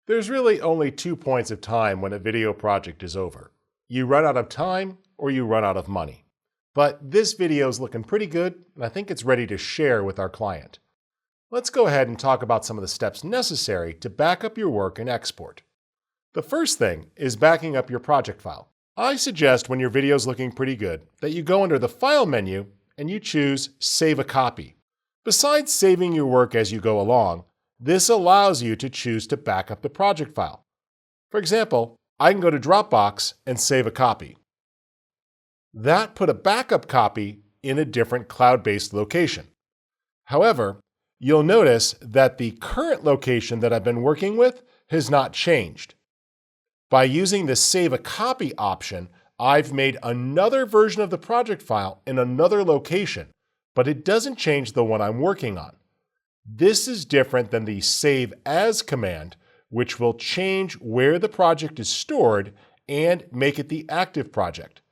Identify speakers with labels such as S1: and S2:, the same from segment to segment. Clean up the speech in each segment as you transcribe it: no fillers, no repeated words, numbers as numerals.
S1: There's really only 2 points of time when a video project is over. You run out of time or you run out of money. But this video is looking pretty good, and I think it's ready to share with our client. Let's go ahead and talk about some of the steps necessary to back up your work and export. The first thing is backing up your project file. I suggest when your video is looking pretty good that you go under the File menu and you choose Save a Copy. Besides saving your work as you go along, this allows you to choose to back up the project file. For example, I can go to Dropbox and save a copy. That put a backup copy in a different cloud-based location. However, you'll notice that the current location that I've been working with has not changed. By using the Save a Copy option, I've made another version of the project file in another location, but it doesn't change the one I'm working on. This is different than the Save As command, which will change where the project is stored and make it the active project.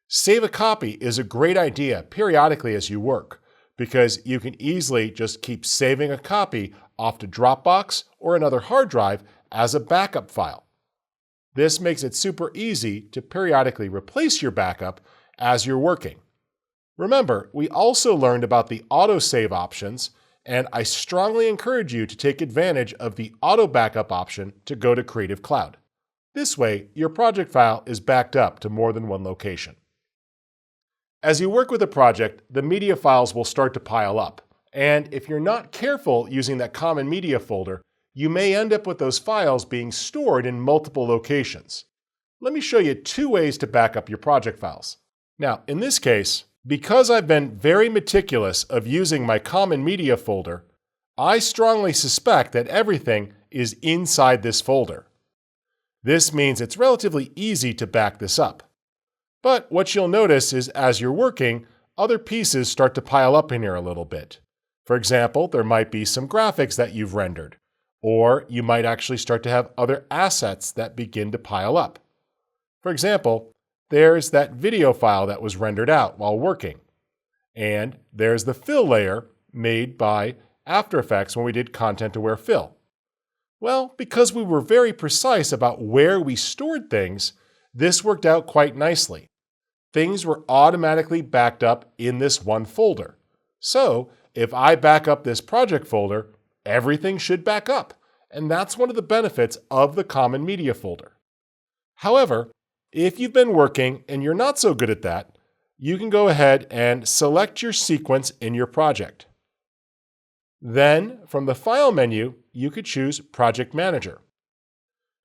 S1: Save a Copy is a great idea periodically as you work, because you can easily just keep saving a copy off to Dropbox or another hard drive as a backup file. This makes it super easy to periodically replace your backup as you're working. Remember, we also learned about the autosave options, and I strongly encourage you to take advantage of the auto backup option to go to Creative Cloud. This way, your project file is backed up to more than one location. As you work with a project, the media files will start to pile up, and if you're not careful using that common media folder, you may end up with those files being stored in multiple locations. Let me show you 2 ways to back up your project files. Now, in this case, because I've been very meticulous of using my common media folder, I strongly suspect that everything is inside this folder. This means it's relatively easy to back this up. But what you'll notice is as you're working, other pieces start to pile up in here a little bit. For example, there might be some graphics that you've rendered, or you might actually start to have other assets that begin to pile up. For example, there's that video file that was rendered out while working. And there's the fill layer made by After Effects when we did content-aware fill. Well, because we were very precise about where we stored things, this worked out quite nicely. Things were automatically backed up in this one folder. So, if I back up this project folder, everything should back up. And that's one of the benefits of the common media folder. However, if you've been working and you're not so good at that, you can go ahead and select your sequence in your project. Then, from the File menu, you could choose Project Manager.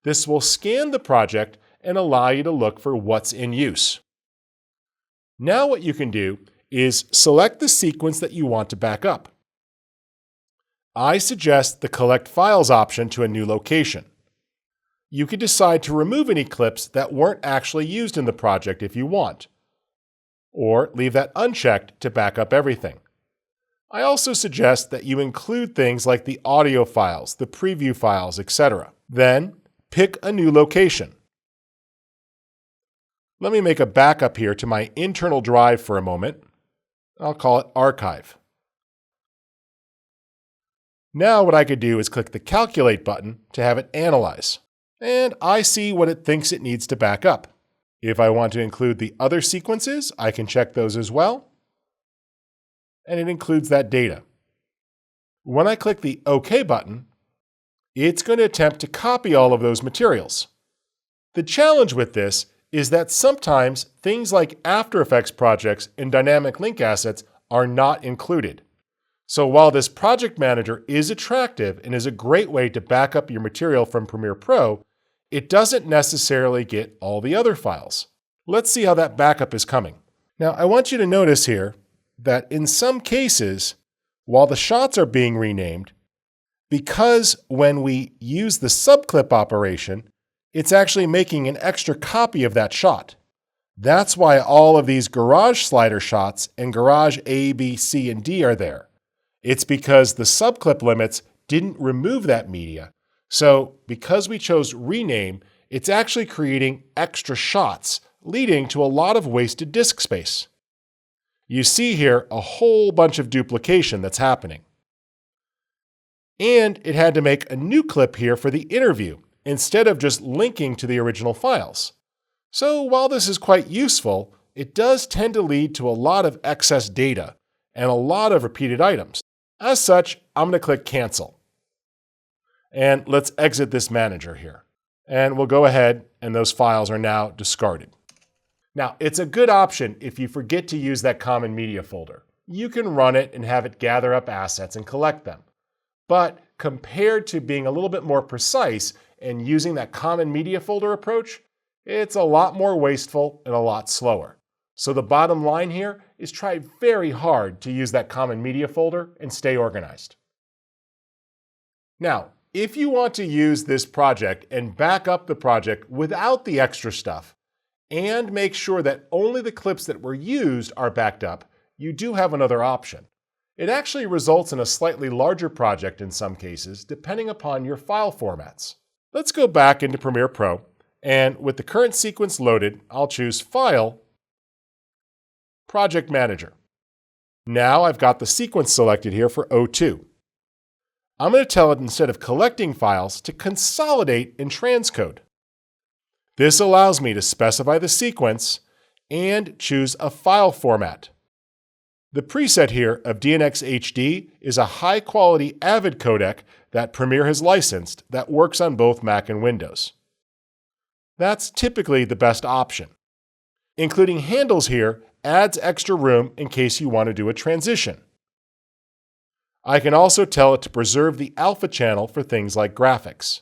S1: This will scan the project and allow you to look for what's in use. Now what you can do is select the sequence that you want to back up. I suggest the Collect Files option to a new location. You could decide to remove any clips that weren't actually used in the project if you want, or leave that unchecked to back up everything. I also suggest that you include things like the audio files, the preview files, etc. Then, pick a new location. Let me make a backup here to my internal drive for a moment. I'll call it Archive. Now what I could do is click the Calculate button to have it analyze. And I see what it thinks it needs to back up. If I want to include the other sequences, I can check those as well. And it includes that data. When I click the OK button, it's going to attempt to copy all of those materials. The challenge with this is that sometimes things like After Effects projects and dynamic link assets are not included. So while this project manager is attractive and is a great way to back up your material from Premiere Pro, it doesn't necessarily get all the other files. Let's see how that backup is coming. Now, I want you to notice here that in some cases, while the shots are being renamed, because when we use the subclip operation, it's actually making an extra copy of that shot. That's why all of these garage slider shots and garage A, B, C, and D are there. It's because the subclip limits didn't remove that media. So because we chose rename, it's actually creating extra shots, leading to a lot of wasted disk space. You see here a whole bunch of duplication that's happening. And it had to make a new clip here for the interview, instead of just linking to the original files. So while this is quite useful, it does tend to lead to a lot of excess data and a lot of repeated items. As such, I'm going to click Cancel. And let's exit this manager here. And we'll go ahead, and those files are now discarded. Now, it's a good option if you forget to use that common media folder. You can run it and have it gather up assets and collect them. But compared to being a little bit more precise and using that common media folder approach, it's a lot more wasteful and a lot slower. So the bottom line here is try very hard to use that common media folder and stay organized. Now, if you want to use this project and back up the project without the extra stuff, and make sure that only the clips that were used are backed up, you do have another option. It actually results in a slightly larger project in some cases, depending upon your file formats. Let's go back into Premiere Pro, and with the current sequence loaded, I'll choose File, Project Manager. Now I've got the sequence selected here for O2. I'm going to tell it, instead of collecting files, to consolidate and transcode. This allows me to specify the sequence and choose a file format. The preset here of DNX HD is a high-quality AVID codec that Premiere has licensed that works on both Mac and Windows. That's typically the best option. Including handles here adds extra room in case you want to do a transition. I can also tell it to preserve the alpha channel for things like graphics.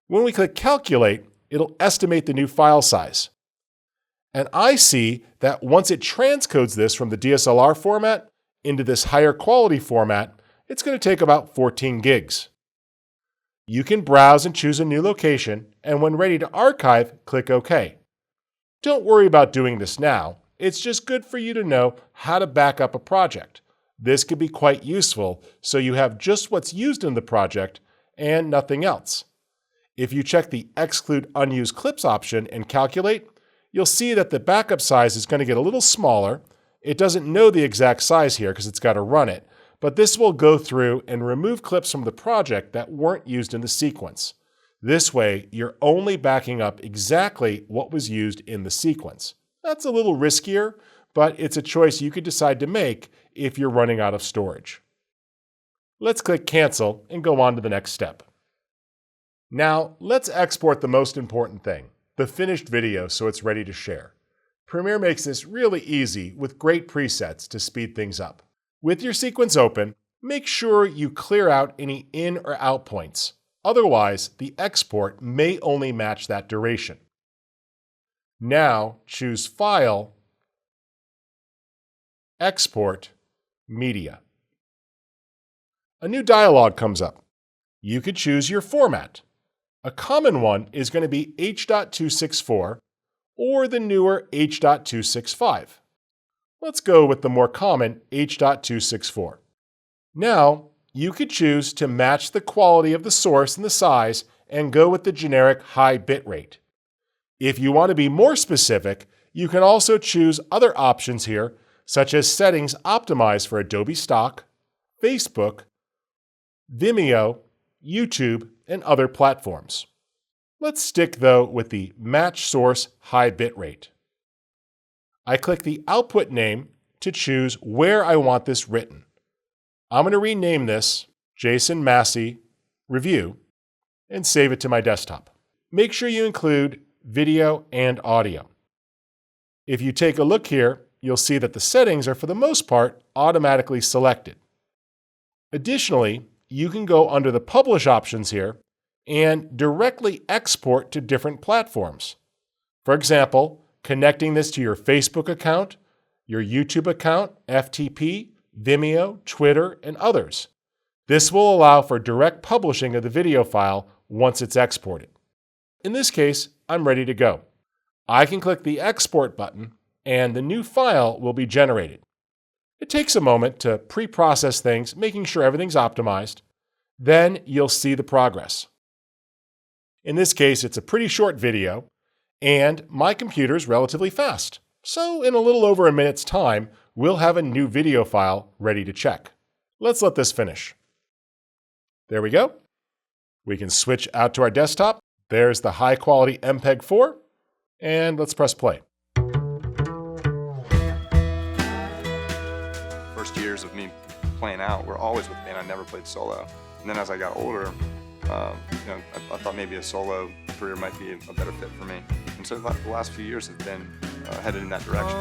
S1: When we click Calculate, it'll estimate the new file size. And I see that once it transcodes this from the DSLR format into this higher quality format, it's going to take about 14 gigs. You can browse and choose a new location, and when ready to archive, click OK. Don't worry about doing this now. It's just good for you to know how to back up a project. This could be quite useful, so you have just what's used in the project and nothing else. If you check the Exclude Unused Clips option and calculate, you'll see that the backup size is going to get a little smaller. It doesn't know the exact size here because it's got to run it, but this will go through and remove clips from the project that weren't used in the sequence. This way, you're only backing up exactly what was used in the sequence. That's a little riskier, but it's a choice you could decide to make if you're running out of storage. Let's click Cancel and go on to the next step. Now, let's export the most important thing, the finished video, so it's ready to share. Premiere makes this really easy with great presets to speed things up. With your sequence open, make sure you clear out any in or out points. Otherwise, the export may only match that duration. Now, choose File, Export, Media. A new dialog comes up. You could choose your format. A common one is going to be H.264 or the newer H.265. Let's go with the more common H.264. Now, you could choose to match the quality of the source and the size and go with the generic high bitrate. If you want to be more specific, you can also choose other options here, such as settings optimized for Adobe Stock, Facebook, Vimeo, YouTube, and other platforms. Let's stick, though, with the Match Source High Bitrate. I click the output name to choose where I want this written. I'm going to rename this Jason Massey Review and save it to my desktop. Make sure you include video and audio. If you take a look here, you'll see that the settings are for the most part automatically selected. Additionally, you can go under the Publish options here and directly export to different platforms. For example, connecting this to your Facebook account, your YouTube account, FTP, Vimeo, Twitter, and others. This will allow for direct publishing of the video file once it's exported. In this case, I'm ready to go. I can click the Export button and the new file will be generated. It takes a moment to pre-process things, making sure everything's optimized. Then you'll see the progress. In this case, it's a pretty short video, and my computer's relatively fast. So in a little over a minute's time, we'll have a new video file ready to check. Let's let this finish. There we go. We can switch out to our desktop. There's the high-quality MPEG-4, and let's press play.
S2: First years of me playing out were always with band. I never played solo. And then as I got older, I thought maybe a solo career might be a better fit for me. And so the last few years have been headed in that direction.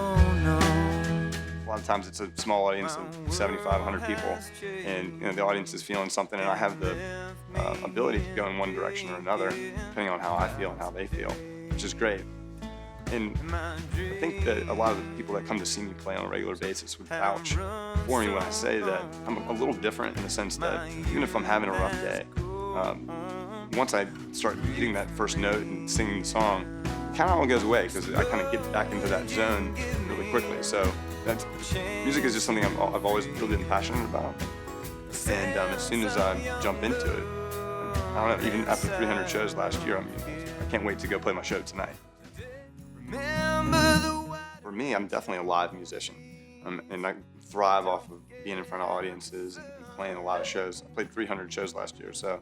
S2: A lot of times it's a small audience of 75, 100 people, and the audience is feeling something, and I have the ability to go in one direction or another, depending on how I feel and how they feel, which is great. And I think that a lot of the people that come to see me play on a regular basis would vouch for me when I say that I'm a little different in the sense that even if I'm having a rough day, once I start hitting that first note and singing the song, kind of all goes away because I kind of get back into that zone really quickly. So music is just something I've always really been passionate about. And as soon as I jump into it, I don't know, even after 300 shows last year, I can't wait to go play my show tonight. For me, I'm definitely a live musician, and I thrive off of being in front of audiences and playing a lot of shows. I played 300 shows last year, so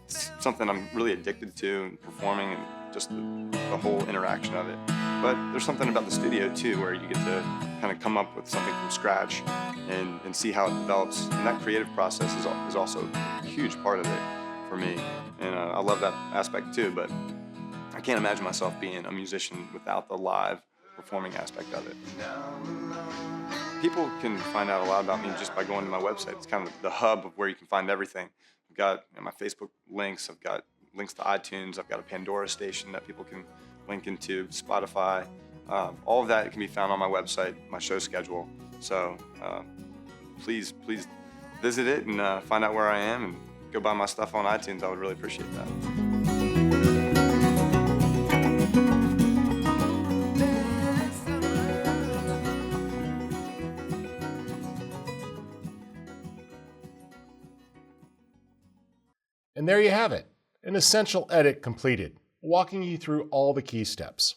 S2: it's something I'm really addicted to, and performing and just the whole interaction of it. But there's something about the studio too, where you get to kind of come up with something from scratch and see how it develops, and that creative process is also a huge part of it for me, and I love that aspect too. But I can't imagine myself being a musician without the live performing aspect of it. People can find out a lot about me just by going to my website. It's kind of the hub of where you can find everything. I've got my Facebook links, I've got links to iTunes, I've got a Pandora station that people can link into, Spotify. All of that can be found on my website, my show schedule. So please visit it and find out where I am and go buy my stuff on iTunes. I would really appreciate that.
S1: And there you have it, an essential edit completed, walking you through all the key steps.